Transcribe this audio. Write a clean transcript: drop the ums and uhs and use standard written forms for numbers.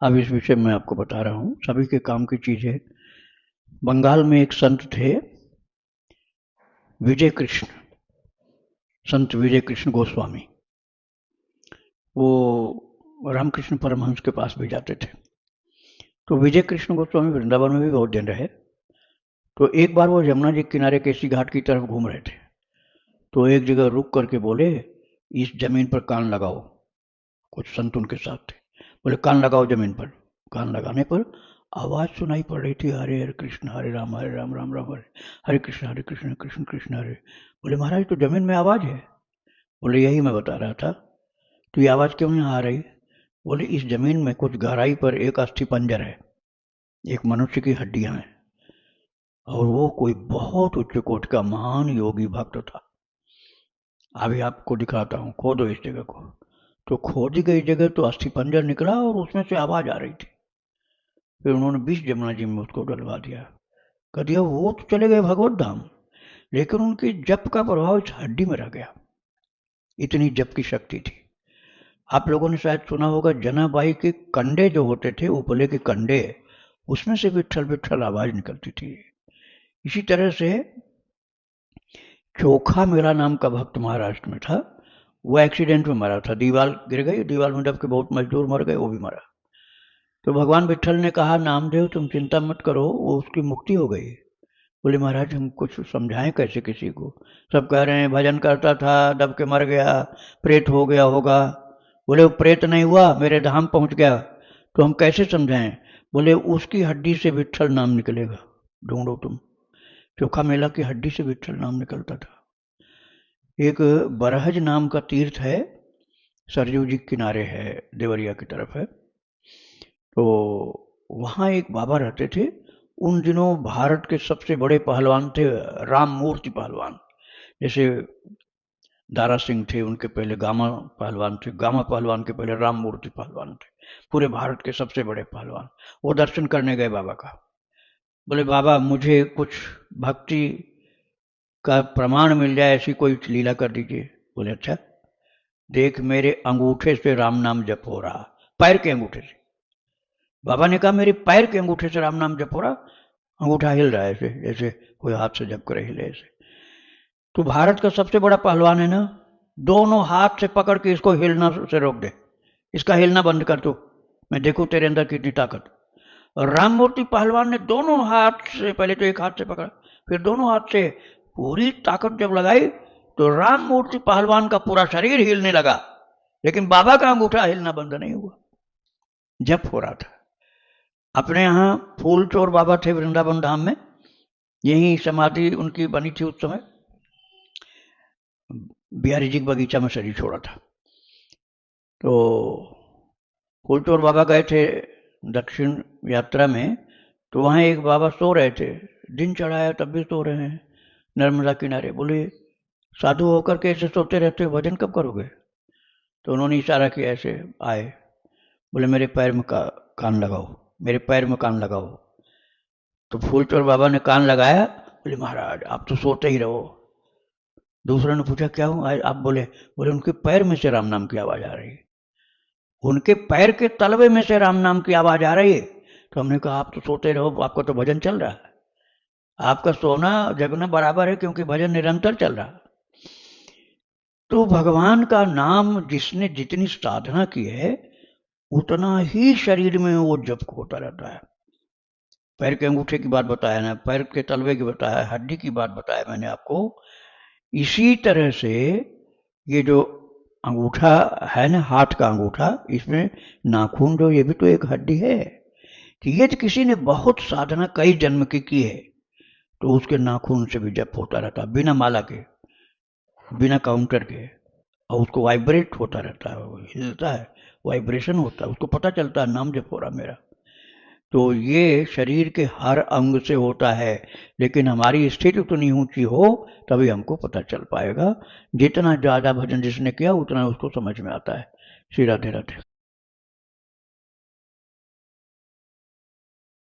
अब इस विषय में आपको बता रहा हूँ, सभी के काम की चीज है। बंगाल में एक संत थे, विजय कृष्ण, संत विजय कृष्ण गोस्वामी। वो रामकृष्ण परमहंस के पास भी जाते थे। तो विजय कृष्ण गोस्वामी वृंदावन में भी बहुत दिन रहे। तो एक बार वो यमुना जी के किनारे केसी घाट की तरफ घूम रहे थे, तो एक जगह रुक करके बोले, इस जमीन पर कान लगाओ। कुछ संत उनके साथ थे, बोले कान लगाओ जमीन पर। कान लगाने पर आवाज सुनाई पड़ रही थी, हरे हरे कृष्ण हरे राम राम राम हरे हरे कृष्ण कृष्ण कृष्ण हरे। बोले महाराज तो जमीन में आवाज है। बोले यही मैं बता रहा था, तो ये आवाज क्यों नहीं आ रही? बोले इस जमीन में कुछ गहराई पर एक अस्थि पंजर है, एक मनुष्य की हड्डियां हैं, और वो कोई बहुत उच्च कोटि का महान योगी भक्त था। अभी आपको दिखाता हूँ, खोदो इस जगह को। तो खोदी गई जगह तो अस्थि पंजर निकला और उसमें से आवाज आ रही थी। फिर उन्होंने 20 जमुना जी में उसको डलवा दिया। कह दिया वो तो चले गए भगवत धाम, लेकिन उनकी जप का प्रभाव इस हड्डी में रह गया। इतनी जप की शक्ति थी। आप लोगों ने शायद सुना होगा, जनाबाई के कंडे जो होते थे, उपले के कंडे, उसमें से विट्ठल विट्ठल आवाज निकलती थी। इसी तरह से चोखा मेरा नाम का भक्त महाराष्ट्र में था, वो एक्सीडेंट में मरा था। दीवार गिर गई, दीवार में दब के बहुत मजदूर मर गए, वो भी मरा। तो भगवान विट्ठल ने कहा, नामदेव तुम चिंता मत करो, वो उसकी मुक्ति हो गई। बोले महाराज हम कुछ समझाएं कैसे किसी को? सब कह रहे हैं भजन करता था, दब के मर गया, प्रेत हो गया होगा। बोले वो प्रेत नहीं हुआ, मेरे धाम पहुंच गया। तो हम कैसे समझाएं? बोले उसकी हड्डी से विट्ठल नाम निकलेगा, ढूंढो तुम। चोखा मेला की हड्डी से विट्ठल नाम निकलता था। एक बरहज नाम का तीर्थ है, सरयू जी के किनारे है, देवरिया की तरफ है। तो वहाँ एक बाबा रहते थे। उन दिनों भारत के सबसे बड़े पहलवान थे राम मूर्ति पहलवान। जैसे दारा सिंह थे, उनके पहले गामा पहलवान थे, गामा पहलवान के पहले राम मूर्ति पहलवान थे। पूरे भारत के सबसे बड़े पहलवान। वो दर्शन करने गए बाबा का। बोले बाबा मुझे कुछ भक्ति का प्रमाण मिल जाए, ऐसी कोई लीला कर दीजिए। बोले अच्छा, देख मेरे अंगूठे से राम नाम जप हो रहा, पैर के अंगूठे से। बाबा ने कहा मेरे पैर के अंगूठे से राम नाम जप हो रहा, अंगूठा हिल रहा है ऐसे, जैसे कोई हाथ से जप करे हिले ऐसे। तो भारत का सबसे बड़ा पहलवान है ना, दोनों हाथ से पकड़ के इसको हिलना से रोक दे, इसका हिलना बंद कर दो, मैं देखूं तेरे अंदर कितनी ताकत। और राम मूर्ति पहलवान ने दोनों हाथ से, पहले तो एक हाथ से पकड़ा, फिर दोनों हाथ से पूरी ताकत जब लगाई, तो राम मूर्ति पहलवान का पूरा शरीर हिलने लगा, लेकिन बाबा का अंगूठा हिलना बंद नहीं हुआ, जप हो रहा था। अपने यहाँ फूल चोर बाबा थे वृंदावन धाम में, यही समाधि उनकी बनी थी उस समय। बिहारी जी के बगीचा में शरीर छोड़ा था। तो फूल चोर बाबा गए थे दक्षिण यात्रा में, तो वहाँ एक बाबा सो रहे थे, दिन चढ़ाया तब भी सो रहे हैं नर्मदा किनारे। बोले साधु होकर के ऐसे सोते रहते हो, भजन कब करोगे? तो उन्होंने इशारा किया, ऐसे आए, बोले मेरे पैर में कान लगाओ, मेरे पैर में कान लगाओ। तो फूल चोर बाबा ने कान लगाया। बोले महाराज आप तो सोते ही रहो। दूसरे ने पूछा क्या हुआ आप? बोले बोले उनके पैर में से राम नाम की आवाज आ रही है, उनके पैर के तलवे में से राम नाम की आवाज आ रही है। तो हमने कहा आप तो सोते रहो, आपका तो भजन चल रहा है, आपका सोना जगना बराबर है, क्योंकि भजन निरंतर चल रहा है। तो भगवान का नाम जिसने जितनी साधना की है, उतना ही शरीर में वो जप होता रहता है। पैर के अंगूठे की बात बताया ना, पैर के तलवे की बताया, हड्डी की बात बताया मैंने आपको। इसी तरह से ये जो अंगूठा है ना, हाथ का अंगूठा, इसमें नाखून जो, ये भी तो एक हड्डी है। कि ये तो किसी ने बहुत साधना कई जन्म की है, तो उसके नाखून से भी जप होता रहता है, बिना माला के, बिना काउंटर के, और उसको वाइब्रेट होता रहता है, वो हिलता है, वाइब्रेशन होता है, उसको पता चलता है नाम जप हो रहा मेरा। तो ये शरीर के हर अंग से होता है, लेकिन हमारी स्थिति उतनी ऊंची हो तभी हमको पता चल पाएगा। जितना ज्यादा भजन जिसने किया उतना उसको समझ में आता है। श्री राधे राधे।